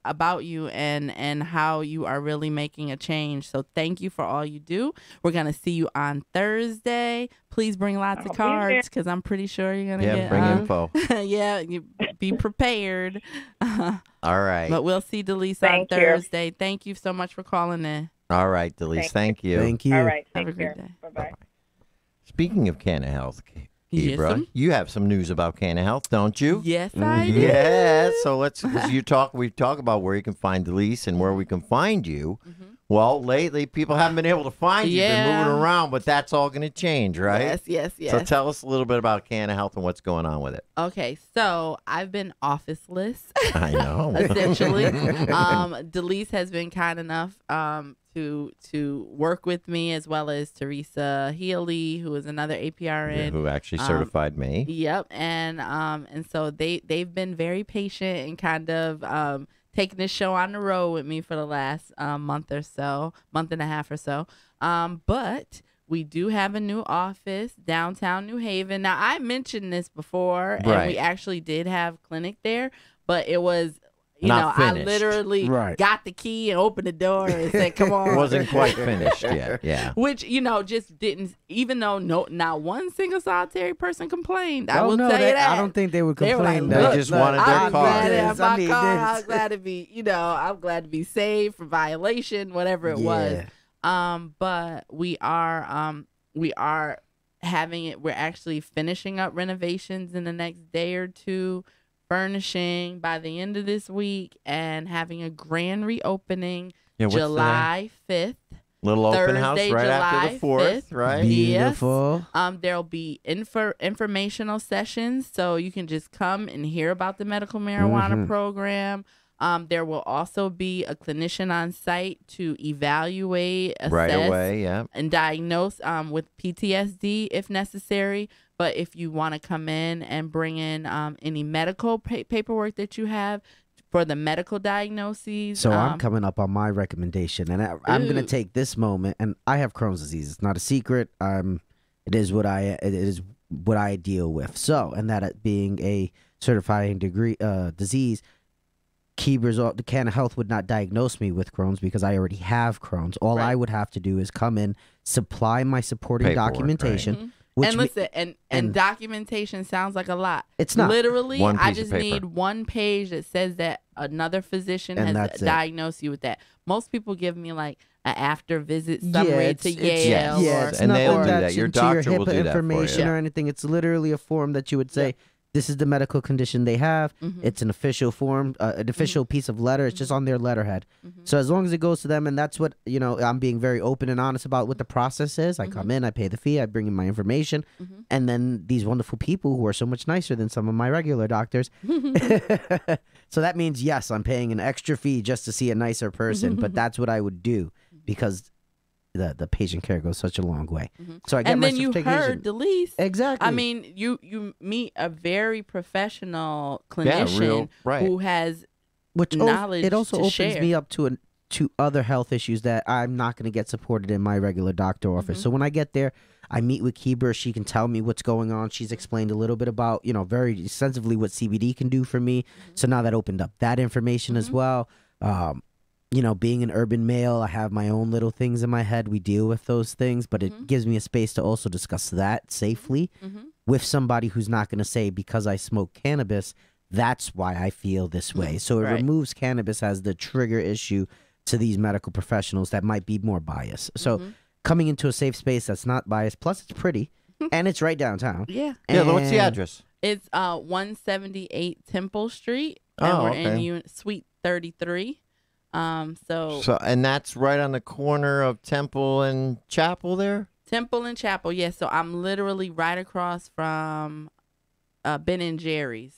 you and how you are really making a change. So thank you for all you do. We're gonna see you on Thursday. Please bring lots of cards because I'm pretty sure you're gonna get bring info. Yeah, you be prepared. All right. But we'll see Delise on Thursday. Thank you so much for calling in. All right, Delise. Thank you. Thank you. All right. Have a great day. Bye-bye. Speaking of Canna Health, Kebra, you have some news about Canna Health, don't you? Yes, I do. Yeah, so we talk about where you can find Delise and where we can find you. Well, lately people haven't been able to find you. You've been moving around, but that's all going to change, right? Yes. So tell us a little bit about Canna Health and what's going on with it. Okay, so I've been officeless. I know. Essentially. Delise has been kind enough to work with me, as well as Teresa Healy, who is another APRN. Who actually certified me. Yep. And so they've been very patient and kind of taking this show on the road with me for the last month and a half or so. But we do have a new office downtown New Haven. Now, I mentioned this before, and we actually did have clinic there, but it was, I literally got the key and opened the door and said, come on. It wasn't quite finished yet, yeah. Which, just didn't, even though not one single solitary person complained. I will tell you that. I don't think they would complain. They just wanted their car. I'm glad to be, I'm glad to be saved from violation, whatever it was. But we are having it. We're actually finishing up renovations in the next day or two, furnishing by the end of this week, and having a grand reopening July 5th. Little open house right after the 4th, right? Beautiful. Yes. There'll be informational sessions, so you can just come and hear about the medical marijuana program. There will also be a clinician on site to evaluate, assess, and diagnose with PTSD if necessary. But if you want to come in and bring in any medical paperwork that you have for the medical diagnoses. So I'm coming up on my recommendation, and I'm going to take this moment. And I have Crohn's disease. It's not a secret. It is what I deal with. So, and that being a certifying disease, the Canna Health would not diagnose me with Crohn's because I already have Crohn's. All I would have to do is come in, supply my supporting documentation. And listen, and documentation sounds like a lot. It's not. Literally, I just need one page that says that another physician has diagnosed you with that. Most people give me like an after visit summary to Yale. And they'll do that. Your doctor will do that information or anything. It's literally a form that you would say, this is the medical condition they have. It's an official form, an official piece of letter. It's just on their letterhead. So as long as it goes to them, and that's what, I'm being very open and honest about what the process is. I come in, I pay the fee, I bring in my information, and then these wonderful people who are so much nicer than some of my regular doctors. So that means, yes, I'm paying an extra fee just to see a nicer person, but that's what I would do because the patient care goes such a long way. So I get and my then you heard Delise. Exactly. I mean, you meet a very professional clinician who has knowledge. It also opens share. me up to other health issues that I'm not going to get supported in my regular doctor office. So when I get there, I meet with Kebra. She can tell me what's going on. She's explained a little bit about, very extensively what CBD can do for me. So now that opened up that information as well. Being an urban male, I have my own little things in my head. We deal with those things, but it gives me a space to also discuss that safely with somebody who's not going to say, because I smoke cannabis, that's why I feel this way. So it removes cannabis as the trigger issue to these medical professionals that might be more biased. So coming into a safe space that's not biased, plus it's pretty, and it's right downtown. What's the address? It's 178 Temple Street, and we're in Suite 33. And that's right on the corner of Temple and Chapel there? Temple and Chapel, yes. So I'm literally right across from Ben and Jerry's.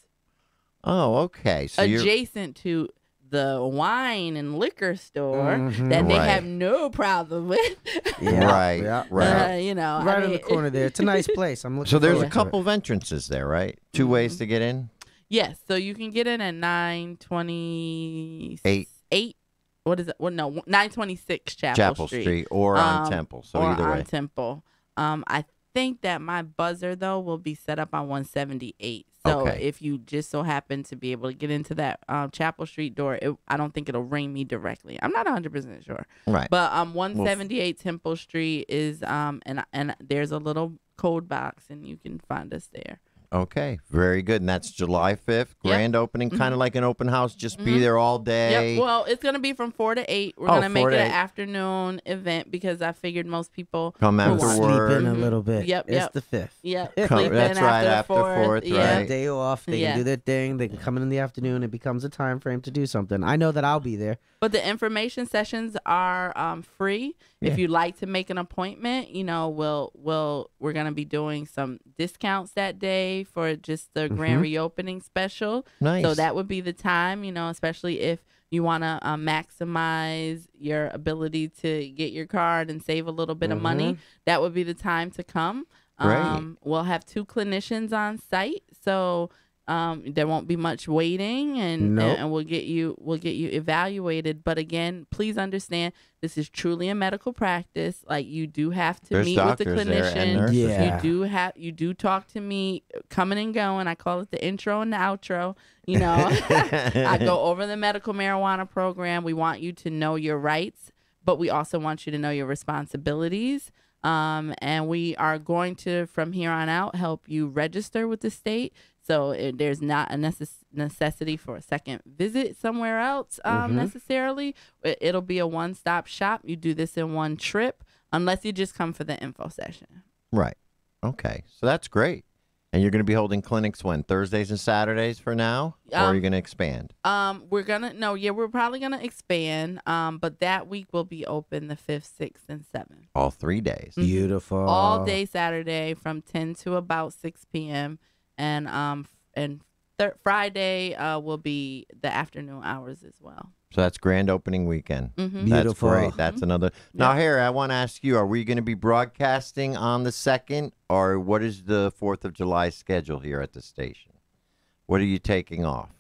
Oh, okay. So adjacent to the wine and liquor store that they have no problem with. Right. Right on the corner there. It's a nice place. I'm looking. So there's a couple of entrances there, right? Two ways to get in? Yes. So you can get in at 928. What is it? Well, no, 926 Chapel Street. Or on Temple. So or either way. on Temple. I think that my buzzer, though, will be set up on 178. So if you just so happen to be able to get into that Chapel Street door, I don't think it'll ring me directly. I'm not 100% sure. Right. But 178 Temple Street is, and there's a little code box, and you can find us there. Okay, very good. And that's July 5th, grand opening, kind of like an open house. Just be there all day. Yep. Well, it's going to be from 4 to 8. We're going to make it an afternoon event because I figured most people come after work. Sleep in a little bit. Yep. It's the 5th. Yep. That's right, after 4th. Right. Day off. They can do their thing. They can come in the afternoon. It becomes a time frame to do something. I know that I'll be there. But the information sessions are free. Yeah. If you'd like to make an appointment, we're going to be doing some discounts that day for just the grand reopening special. Nice. So that would be the time, especially if you want to maximize your ability to get your card and save a little bit of money. That would be the time to come. We'll have 2 clinicians on site, so there won't be much waiting, and we'll get you evaluated. But again, please understand, this is truly a medical practice. Like, you do have to meet with the clinician. You do talk to me coming and going. I call it the intro and the outro. I go over the medical marijuana program. We want you to know your rights, but we also want you to know your responsibilities. And we are going to, from here on out, help you register with the state. So there's not a necessity for a second visit somewhere else necessarily. It'll be a one-stop shop. You do this in one trip, unless you just come for the info session. Right. Okay. So that's great. And you're going to be holding clinics when? Thursdays and Saturdays for now? Or are you going to expand? We're probably going to expand. But that week will be open the 5th, 6th, and 7th. All 3 days. Beautiful. All day Saturday from 10 to about 6 p.m. And Friday will be the afternoon hours as well. So that's grand opening weekend. Beautiful. That's great. That's another. Now, Harry, I want to ask you, are we going to be broadcasting on the 2nd, or what is the 4th of July schedule here at the station? What are you taking off?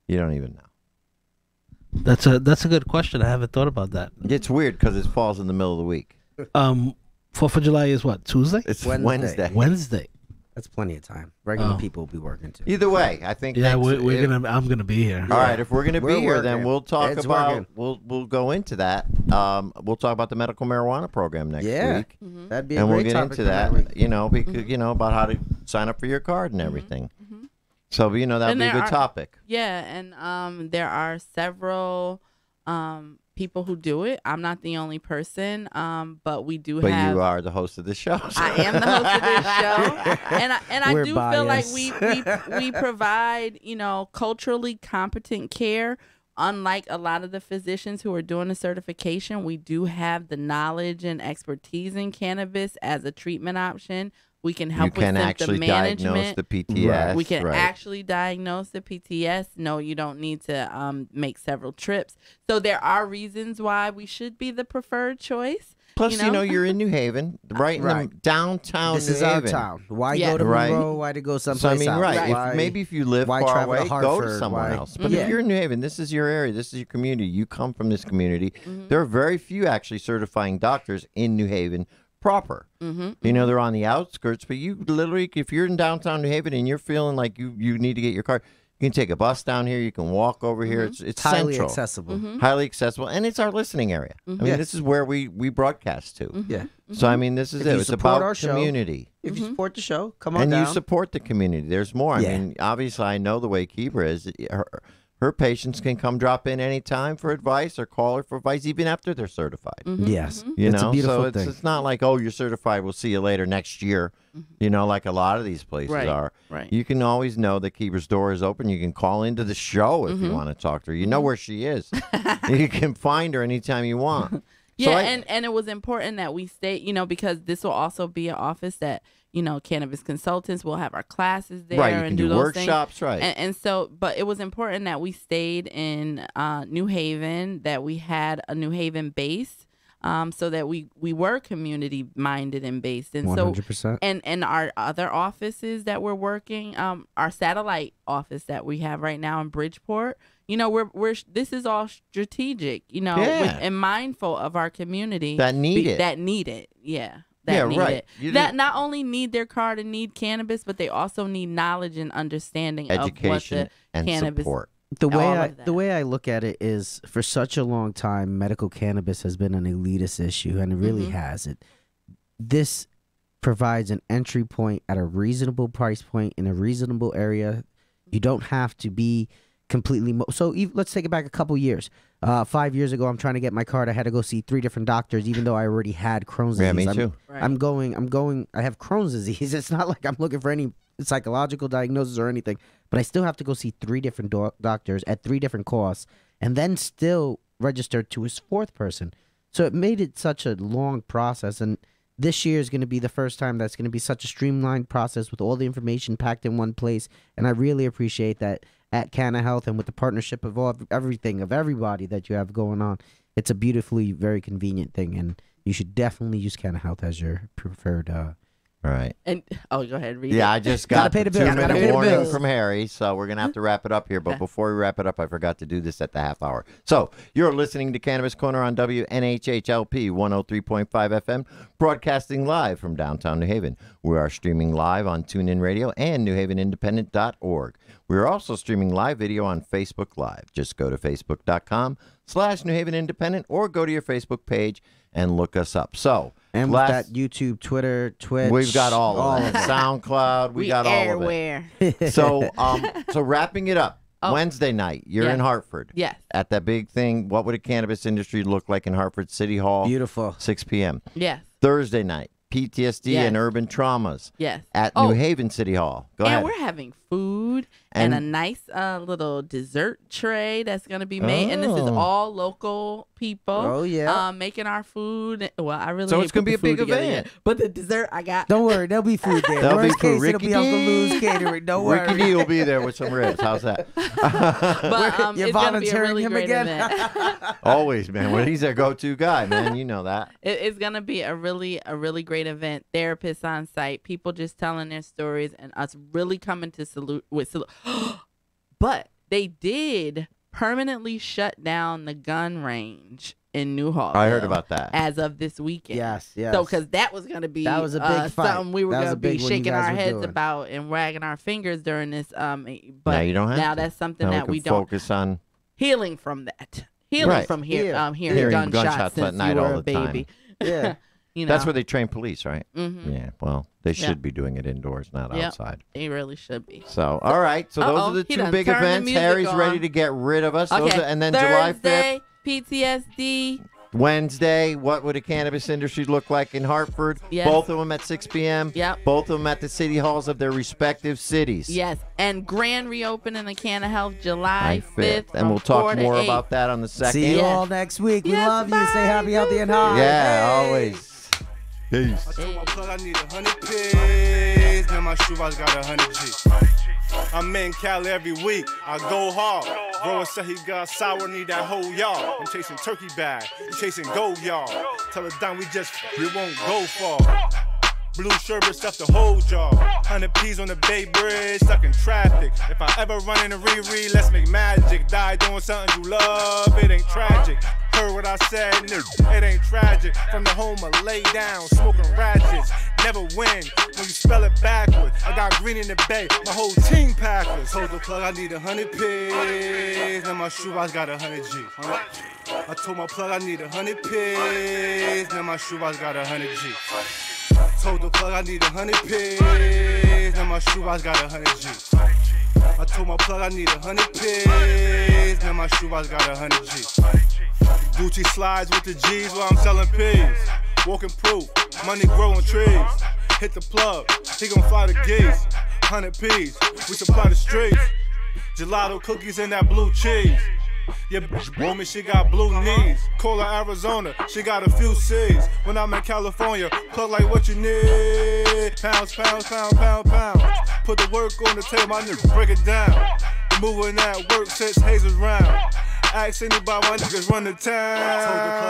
You don't even know. That's a good question. I haven't thought about that. It's weird because it falls in the middle of the week. 4th of July is what? Tuesday? It's Wednesday. Wednesday. That's plenty of time. Regular people will be working too. Either way, I think. Yeah, I'm gonna be here. All right, if we're gonna be here, then we'll talk about. We'll go into that. We'll talk about the medical marijuana program next week. That'd be a great topic. And we'll get into that. Because about how to sign up for your card and everything. So that'd be a good topic. Yeah, and there are several people who do it. I'm not the only person, but we do have. But you are the host of the show. So. I am the host of this show, and I do feel like we provide culturally competent care. Unlike a lot of the physicians who are doing the certification, we do have the knowledge and expertise in cannabis as a treatment option. We can help with symptom management. Diagnose the PTS. Right. We can actually diagnose the PTS. No, you don't need to make several trips. So there are reasons why we should be the preferred choice. Plus, you're in New Haven, right in the downtown This New is Haven. our town. Why go to Monroe? Why to go someplace else? Right. Maybe if you live far away, go to somewhere else. But if you're in New Haven, this is your area. This is your community. You come from this community. There are very few actually certifying doctors in New Haven proper. They're on the outskirts, but you literally, if you're in downtown New Haven and you're feeling like you need to get your car, you can take a bus down here. You can walk over here. It's highly central. accessible. Highly accessible. And it's our listening area. I mean, this is where we broadcast to. Yeah. So, I mean, this is it. It's about our community. If you support the show, come on and down. you support the community. There's more. I mean, obviously, I know the way Kebra is. her patients can come drop in anytime for advice or call her for advice even after they're certified. Yes. You it's know, a beautiful so thing. it's not like, oh, you're certified, we'll see you later next year, you know, like a lot of these places are. Right. You can always know that Kebra's door is open. You can call into the show if you want to talk to her. You know where she is. You can find her anytime you want. Yeah, so and it was important that we stay, you know, because this will also be an office that, you know, cannabis consultants will have our classes there. Right, you and can do those workshops, things. right. And so, but it was important that we stayed in New Haven, that we had a New Haven base, so that we were community minded and based. And 100%. So, and our other offices that we're working, our satellite office that we have right now in Bridgeport, you know, this is all strategic, you know, and mindful of our community that need it. That need it, yeah. That need right. it. That not only need their card and need cannabis, but they also need knowledge and understanding education of what the and cannabis. Support. The way I look at it is, for such a long time, medical cannabis has been an elitist issue, and it really has. This provides an entry point at a reasonable price point in a reasonable area. You don't have to be completely let's take it back a couple years. 5 years ago, I'm trying to get my card. I had to go see 3 different doctors, even though I already had Crohn's disease. Yeah, me too. I'm going. I have Crohn's disease. It's not like I'm looking for any psychological diagnosis or anything, but I still have to go see 3 different doctors at 3 different costs, and then still register to his 4th person. So it made it such a long process, and this year is going to be the first time that's going to be such a streamlined process with all the information packed in one place, and I really appreciate that at Canna Health and with the partnership of everybody that you have going on. It's a beautifully, very convenient thing, and you should definitely use Canna Health as your preferred. Right. And go ahead, read it. I just got the 2-minute warning bills from Harry, so we're going to have to wrap it up here. But before we wrap it up, I forgot to do this at the half hour. So you're listening to Cannabis Corner on WNHHLP 103.5 FM, broadcasting live from downtown New Haven. We are streaming live on TuneIn Radio and NewHavenIndependent.org. We are also streaming live video on Facebook Live. Just go to Facebook.com/New Haven Independent or go to your Facebook page and look us up. So, and with that YouTube, Twitter, Twitch, we've got all of it. SoundCloud, we got everywhere. All of it. So, so wrapping it up, Wednesday night, you're in Hartford. Yes. At that big thing, what would a cannabis industry look like in Hartford City Hall? Beautiful. 6 p.m. Yes. Thursday night, PTSD and urban traumas. Yes. At New Haven City Hall. Go ahead. And we're having food and a nice little dessert tray that's going to be made. And this is all local people. Oh, yeah. Making our food. Well, I really So it's going to be a big event. Yet. But the dessert I got. Don't worry. There'll be food there. There'll Worst be case, Ricky it'll be Uncle Lou's catering. Don't worry. Ricky D will be there with some ribs. How's that? But You're it's going to be a volunteering really him great again? event. Always, man. Well, he's a go-to guy, man. You know that. It's going to be a really great event. Therapists on site, people just telling their stories, and us really coming to salute. But they did permanently shut down the gun range in Newhall. I heard about that. As of this weekend. Yes. So, because that was going to be a big fight. something we were going to be shaking our heads about and wagging our fingers during this. But now you don't have now to. that's something now that we don't focus on. Healing from that. Healing from hearing gunshots since at night you were all a the baby. time. Yeah. You know? That's where they train police, right? Mm-hmm. Yeah. Well, they should be doing it indoors, not outside. They really should be. So, all right. So those are the 2 big events. Harry's ready to get rid of us. Okay. And then Thursday, July 5th. PTSD. Wednesday, what would a cannabis industry look like in Hartford? Yes. Both of them at 6 p.m. Yep. Both of them at the city halls of their respective cities. Yes. And grand reopening of Canna Health July 5th. And we'll talk more about that on the 2nd. See you all next week. We love you. Stay happy, healthy, and high. Yeah, always. Peace. I told my plug I need 100 pigs. Now my shoebox got 100 G. I'm in Cali every week. I go hard. Grower said he got sour, need that whole yard. I'm chasing turkey bag. I'm chasing gold yard. Tell her down, we won't go far. Blue sherbet stuff the whole jar. 100 P's on the Bay Bridge, stuck in traffic. If I ever run into Riri, let's make magic. Die doing something you love, it ain't tragic. Heard what I said, it ain't tragic. From the home I lay down, smoking ratchets. Never win when you spell it backwards. I got green in the bay, my whole team Packers. Told the plug I need 100 pigs, now my shoebox got 100 G. I told my plug I need 100 pigs, now my shoebox got 100 G. Told the plug I need 100 pigs, now my shoebox got 100 G. I told my plug I need 100 P's. Now my shoebox got 100 G. Gucci slides with the G's while I'm selling P's. Walking proof, money growing trees. Hit the plug, he gon' fly the geese. 100 P's, we supply the streets. Gelato cookies and that blue cheese. Yeah, bitch, woman, she got blue knees. Call her Arizona, she got a few C's. When I'm in California, plug like what you need. Pounds, pounds, pound, pound, pound. Put the work on the table, my niggas break it down. Moving that work since Hazel's round. Ask anybody, my niggas run the town.